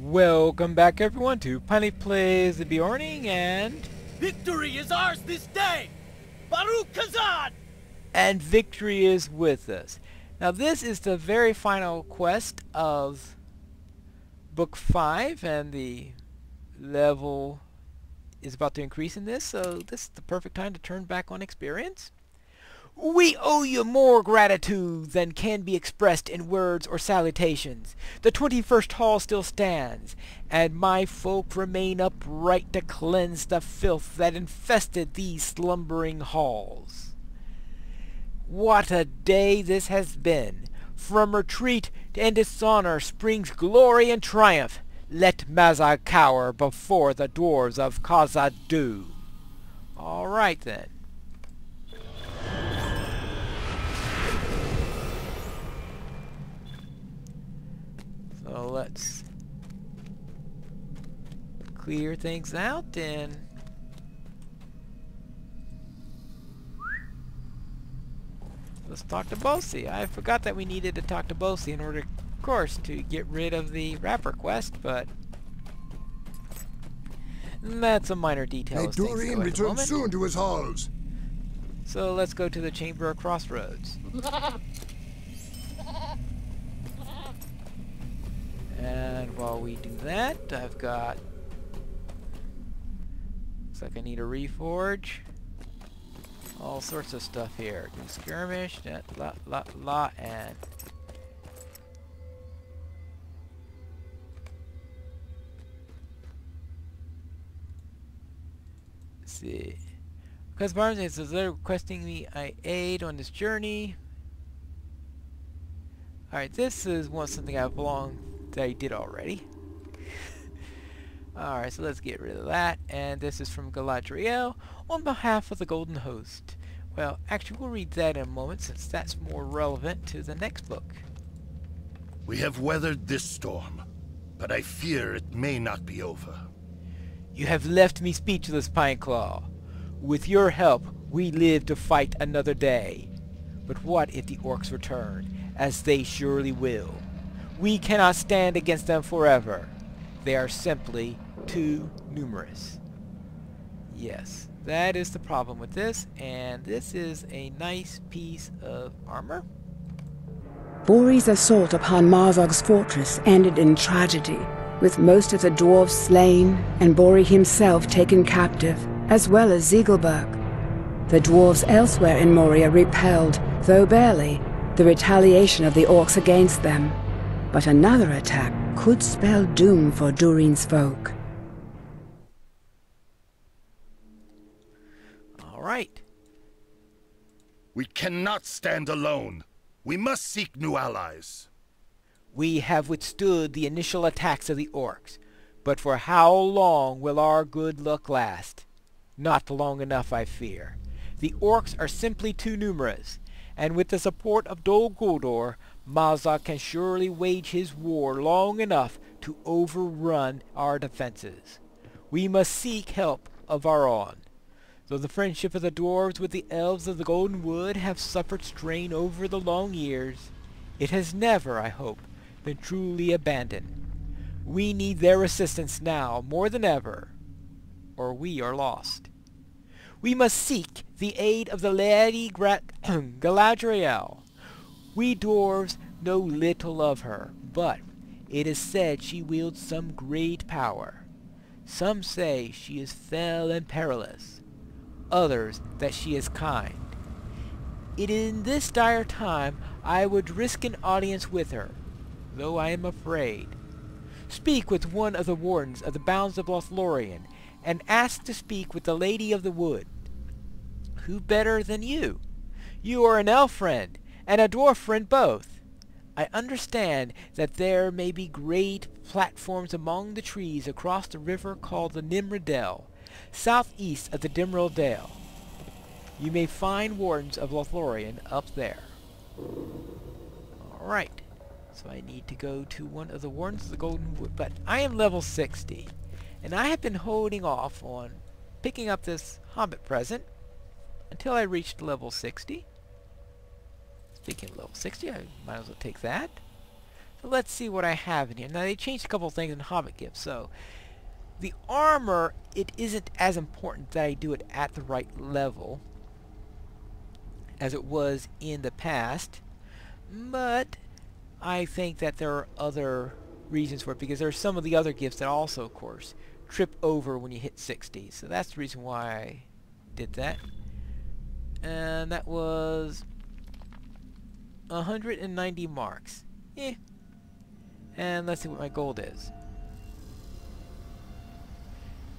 Welcome back everyone to Pineleaf Plays the Beorning and... Victory is ours this day! Baruch Kazan! And victory is with us. Now this is the very final quest of Book 5 and the level is about to increase in this, so this is the perfect time to turn back on experience. We owe you more gratitude than can be expressed in words or salutations. The 21st hall still stands, and my folk remain upright to cleanse the filth that infested these slumbering halls. What a day this has been! From retreat and dishonor springs glory and triumph. Let Mazza cower before the dwarves of Khazad-dû. Alright then. So let's clear things out and let's talk to Bosi. I forgot that we needed to talk to Bosi in order, of course, to get rid of the rapper quest, but that's a minor detail. May Durian return soon to his halls. So let's go to the Chamber of Crossroads. And while we do that, I've got... looks like I need a reforge. All sorts of stuff here. New skirmish, and... let's see. Because Barnes says they're requesting me I aid on this journey. Alright, this is something that I did already. Alright, so let's get rid of that. And this is from Galadriel on behalf of the Golden Host. Well, actually, we'll read that in a moment since that's more relevant to the next book. We have weathered this storm, but I fear it may not be over. You have left me speechless, Pineclaw. With your help, we live to fight another day. But what if the orcs return, as they surely will? We cannot stand against them forever. They are simply too numerous. Yes, that is the problem with this, and this is a nice piece of armor. Bori's assault upon Marzog's fortress ended in tragedy, with most of the dwarves slain and Bori himself taken captive, as well as Ziegelberg. The dwarves elsewhere in Moria repelled, though barely, the retaliation of the orcs against them. But another attack could spell doom for Durin's folk. All right. We cannot stand alone. We must seek new allies. We have withstood the initial attacks of the orcs, but for how long will our good luck last? Not long enough, I fear. The orcs are simply too numerous, and with the support of Dol Guldur, Mazza can surely wage his war long enough to overrun our defenses. We must seek help of our own. Though the friendship of the dwarves with the elves of the Golden Wood have suffered strain over the long years, it has never, I hope, been truly abandoned. We need their assistance now more than ever, or we are lost. We must seek the aid of the Lady Galadriel. We dwarves know little of her, but it is said she wields some great power. Some say she is fell and perilous, others that she is kind. In this dire time I would risk an audience with her, though I am afraid. Speak with one of the wardens of the bounds of Lothlorien, and ask to speak with the Lady of the Wood. Who better than you? You are an elf friend, and a dwarf friend both. I understand that there may be great platforms among the trees across the river called the Nimrodel, southeast of the Dimril Dale. You may find wardens of Lothlorien up there. Alright, so I need to go to one of the wardens of the Golden Wood, but I am level 60, and I have been holding off on picking up this Hobbit present until I reached level 60. Speaking of level 60, I might as well take that. let's see what I have in here. Now they changed a couple things in Hobbit Gifts, so the armor, it isn't as important that I do it at the right level as it was in the past, but I think that there are other reasons for it, because there are some of the other gifts that also, of course, trip over when you hit 60. So that's the reason why I did that. And that was 190 marks. And let's see what my gold is.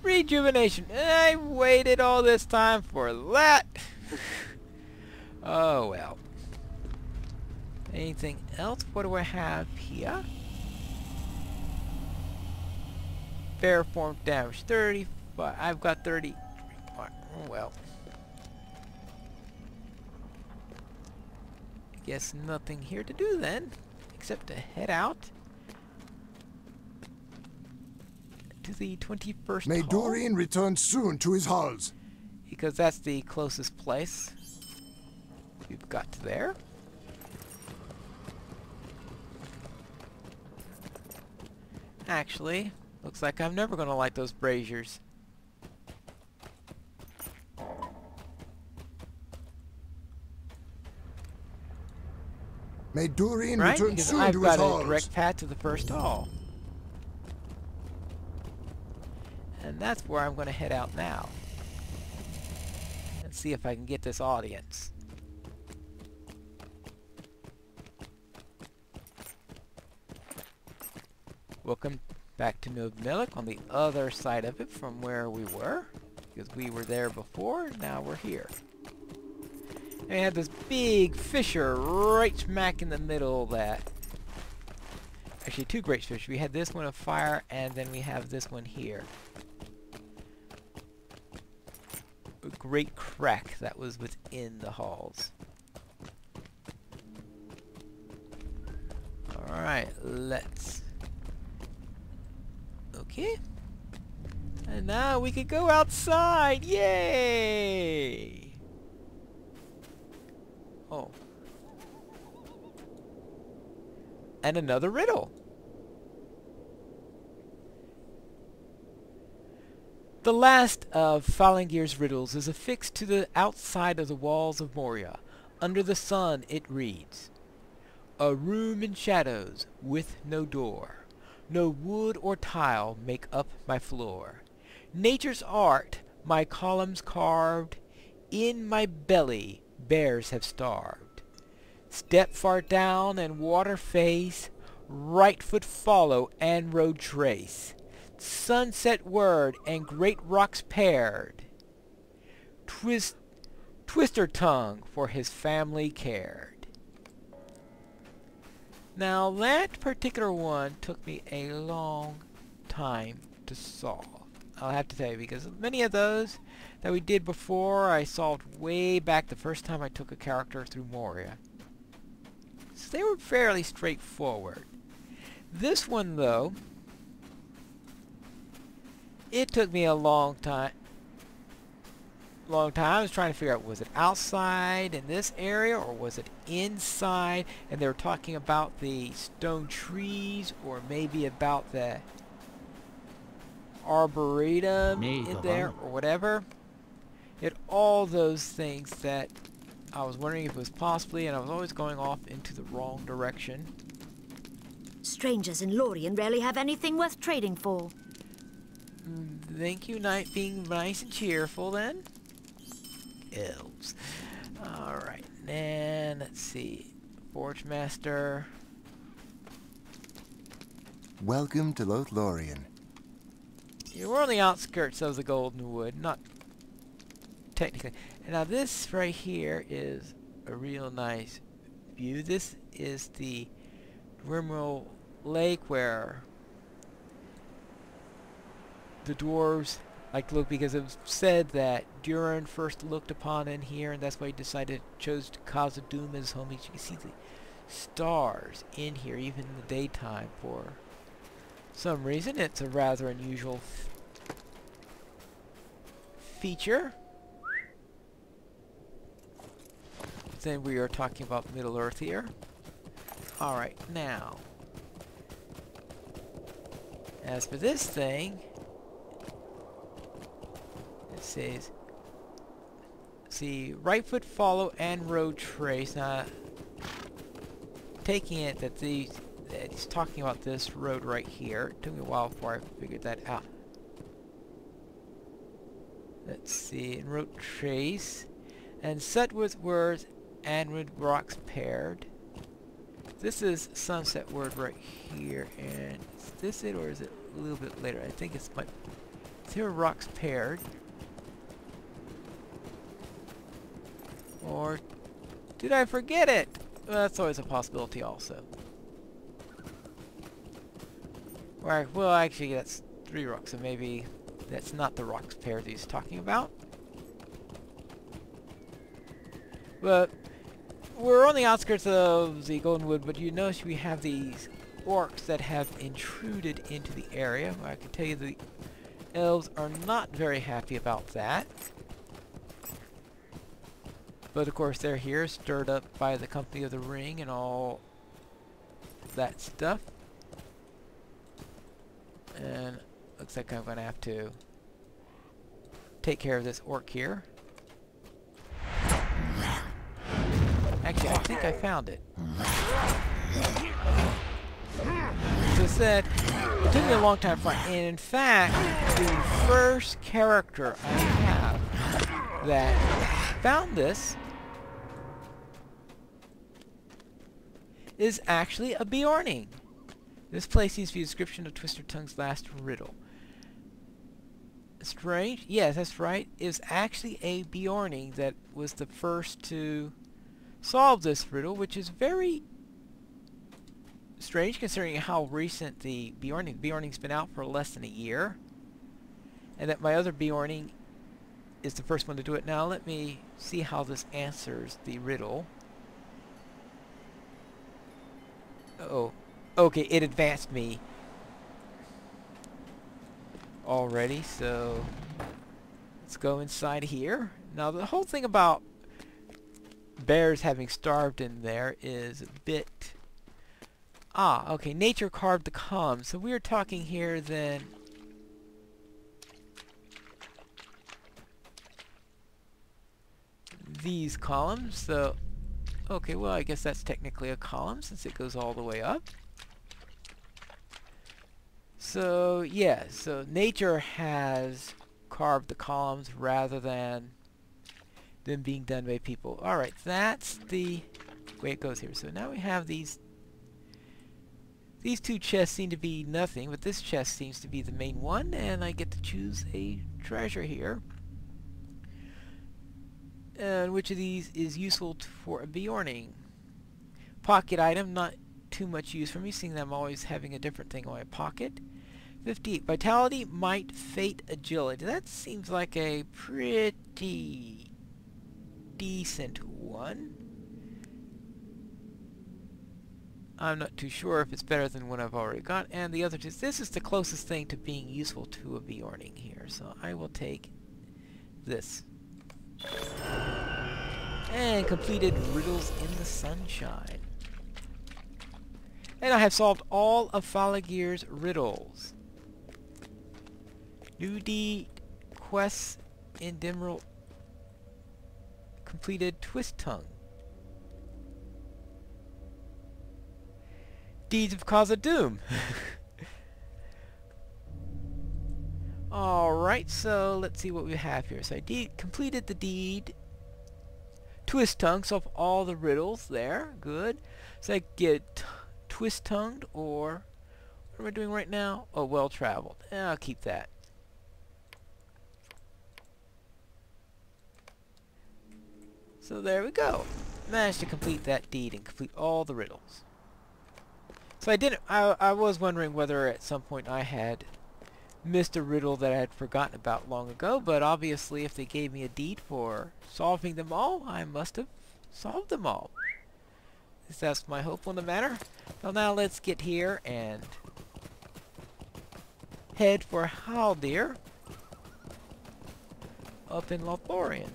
Rejuvenation. I waited all this time for that. Oh well. Anything else? What do I have here? Fair form damage 35. I've got 30. Oh well. Guess nothing here to do then, except to head out to the 21st May hall. Dorian return soon to his halls. Because that's the closest place we've got to there. Actually, looks like I'm never going to light those braziers. May Dorian Right? return Because soon I've to his got a halls. direct path to the first hall. And that's where I'm going to head out now. And see if I can get this audience. Welcome back to Nov Milik, on the other side of it from where we were. Because we were there before, now we're here. And we have this big fissure right smack in the middle of that. Actually, two great fissures. We had this one of fire, and then we have this one here. A great crack that was within the halls. Alright, let's... Okay. And now we can go outside! Yay! Oh. And another riddle. The last of Falangir's riddles is affixed to the outside of the walls of Moria. Under the sun it reads, "A room in shadows with no door. No wood or tile make up my floor. Nature's art my columns carved. In my belly bears have starved. Step far down and water face. Right foot follow and road trace. Sunset word and great rocks paired. Twister tongue for his family cared." Now that particular one took me a long time to solve. I'll have to tell you, because many of those that we did before I solved way back the first time I took a character through Moria. So they were fairly straightforward. This one though, it took me a long time. I was trying to figure out, was it outside in this area or was it inside? And they were talking about the stone trees, or maybe about the arboretum in there or whatever. It all those things that I was wondering if it was possibly, and I was always going off into the wrong direction. Strangers in Lorien rarely have anything worth trading for. Thank you, Knight, being nice and cheerful then. Elves. Alright, and let's see. Forge Master. Welcome to Lothlorien. We're on the outskirts of the Golden Wood, not technically. And now this right here is a real nice view. This is the Grimroll Lake where the dwarves like to look, because it was said that Durin first looked upon in here, and that's why he chose Khazad-dûm as home. You can see the stars in here, even in the daytime, for some reason. It's a rather unusual feature. Then we are talking about Middle Earth here. Alright, now As for this thing, it says, see, right foot follow and road trace. Now, taking it that he's talking about this road right here. It took me a while before I figured that out. Let's see, and road trace, and set with words and with rocks paired. This is sunset word right here, and is this it, or is it a little bit later? I think it's here rocks paired. Or did I forget it? Well, that's always a possibility also. Right, well, actually, that's 3 rocks, so maybe that's not the rocks pair that he's talking about. But we're on the outskirts of the Goldenwood, but you notice we have these orcs that have intruded into the area. I can tell you the elves are not very happy about that. But of course they're here, stirred up by the Company of the Ring and all that stuff. And looks like I'm going to have to take care of this orc here. Actually, I think I found it. So it said, it took me a long time to find, and in fact, the first character I have that found this is actually a Beorning. This place seems to be a description of Twister Tongue's last riddle. Strange? Yes, that's right. It was actually a Beorning that was the first to solve this riddle, which is very strange considering how recent the Beorning's been out for less than a year. And that my other Beorning is the first one to do it. Now let me see how this answers the riddle. Uh-oh. Okay, it advanced me already, so let's go inside here. Now the whole thing about bears having starved in there is a bit... Ah, okay, nature carved the columns. So we're talking here then... these columns, so... Okay, well I guess that's technically a column since it goes all the way up. So, yeah, so nature has carved the columns rather than them being done by people. Alright, that's the way it goes here. So now we have these two chests seem to be nothing, but this chest seems to be the main one, and I get to choose a treasure here. And which of these is useful for a Beorning? Pocket item, not too much use for me, seeing that I'm always having a different thing in my pocket. 58. Vitality, Might, Fate, Agility. That seems like a pretty decent one. I'm not too sure if it's better than what I've already got. And the other two, this is the closest thing to being useful to a Beorning here. So I will take this. And completed Riddles in the Sunshine. And I have solved all of Falagir's riddles. New deed, quests in Dimril, completed Twist Tongue. Deeds of Khazad-dûm. Alright, so let's see what we have here. So I completed the deed. Twist Tongue, solve all the riddles there. Good. So I get Twist Tongued, or what am I doing right now? Oh, Well Traveled. I'll keep that. So there we go. Managed to complete that deed and complete all the riddles. So I was wondering whether at some point I had missed a riddle that I had forgotten about long ago, but obviously if they gave me a deed for solving them all, I must have solved them all. At least that's my hope on the matter. Well, now let's get here and head for Haldir up in LOTRO.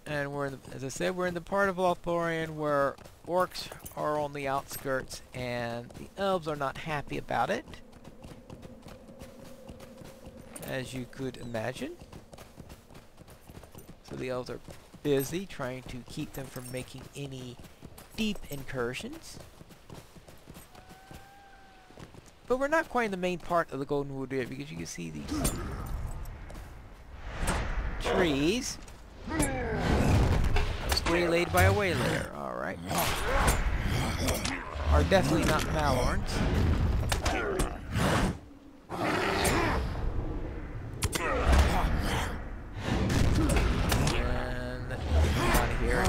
And we're in the, as I said, we're in the part of Lothlorien where orcs are on the outskirts and the elves are not happy about it, as you could imagine. So the elves are busy trying to keep them from making any deep incursions. But we're not quite in the main part of the Golden Wood yet, because you can see these trees waylaid by a waylayer. Alright. Are definitely not Malorns. And out of here.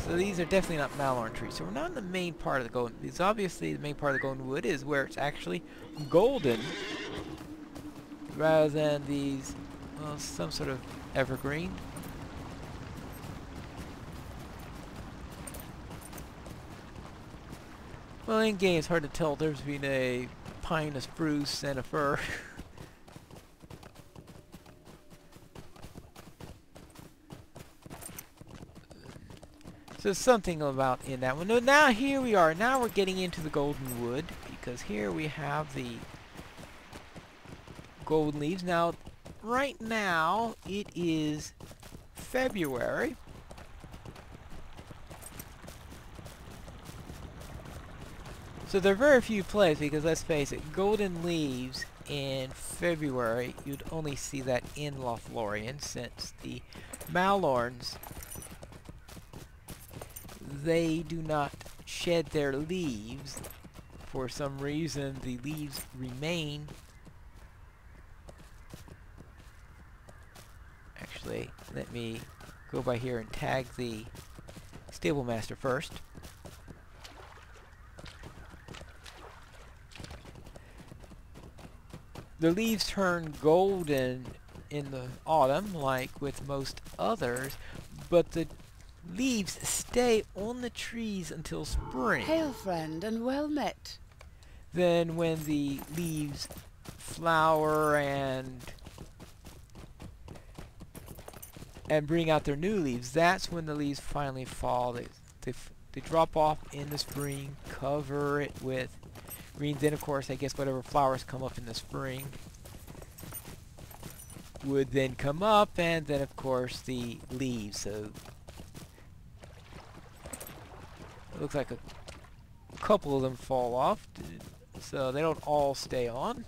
So these are definitely not Malorn trees. So we're not in the main part of the Golden. Because obviously the main part of the Golden Wood is where it's actually golden, rather than these, well, some sort of evergreen. Well, in game it's hard to tell the difference between a pine, a spruce, and a fir. So something about in that one. No, now here we are. Now we're getting into the Golden Wood, because here we have the golden leaves. Now, right now it is February. So there are very few places, because let's face it, golden leaves in February, you'd only see that in Lothlorien, since the Malorns, they do not shed their leaves. For some reason, the leaves remain. Actually, let me go by here and tag the stable master first. The leaves turn golden in the autumn, like with most others, but the leaves stay on the trees until spring. Hail, friend, and well met. Then when the leaves flower and bring out their new leaves, that's when the leaves finally fall. They drop off in the spring, cover it with green. Then of course I guess whatever flowers come up in the spring would then come up, and then of course the leaves. So it looks like a couple of them fall off, so they don't all stay on.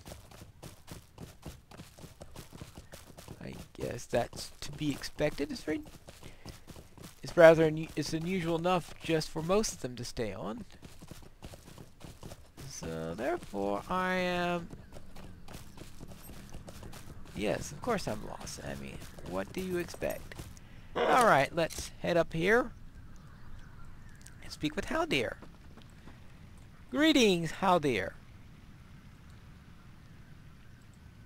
I guess that's to be expected. It's rather it's unusual enough just for most of them to stay on. So therefore I am, yes, of course I'm lost. I mean, what do you expect? Alright, let's head up here and speak with Haldir. Greetings, Haldir.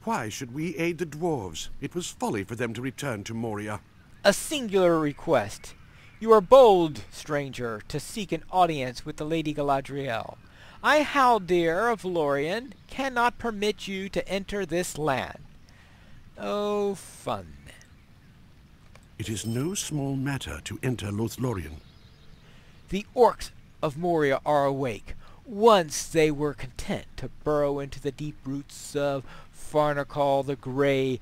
Why should we aid the dwarves? It was folly for them to return to Moria. A singular request. You are bold, stranger, to seek an audience with the Lady Galadriel. I, Haldir of Lorien, cannot permit you to enter this land. Oh, fun. It is no small matter to enter Lothlorien. The orcs of Moria are awake. Once they were content to burrow into the deep roots of Farnakal the Grey,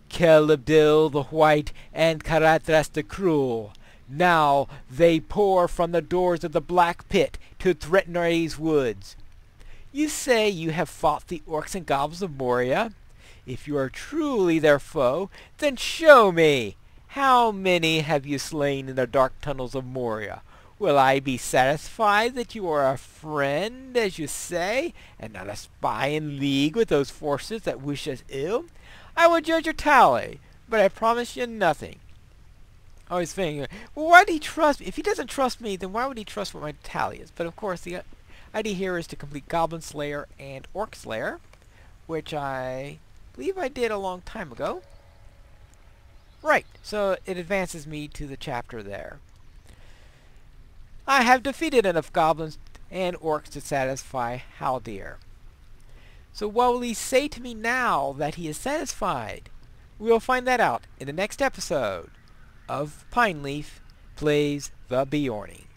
Celebdil the White, and Caradhras the Cruel. Now they pour from the doors of the Black Pit to Thretnary's woods. You say you have fought the orcs and goblins of Moria. If you are truly their foe, then show me. How many have you slain in the dark tunnels of Moria? Will I be satisfied that you are a friend, as you say, and not a spy in league with those forces that wish us ill? I will judge your tally, but I promise you nothing. I was thinking, well, why did he trust me? If he doesn't trust me, then why would he trust what my tally is? But of course, the idea here is to complete Goblin Slayer and Orc Slayer, which I believe I did a long time ago. Right, so it advances me to the chapter there. I have defeated enough goblins and orcs to satisfy Haldir. So what will he say to me now that he is satisfied? We'll find that out in the next episode of Pineleaf plays the Beorning.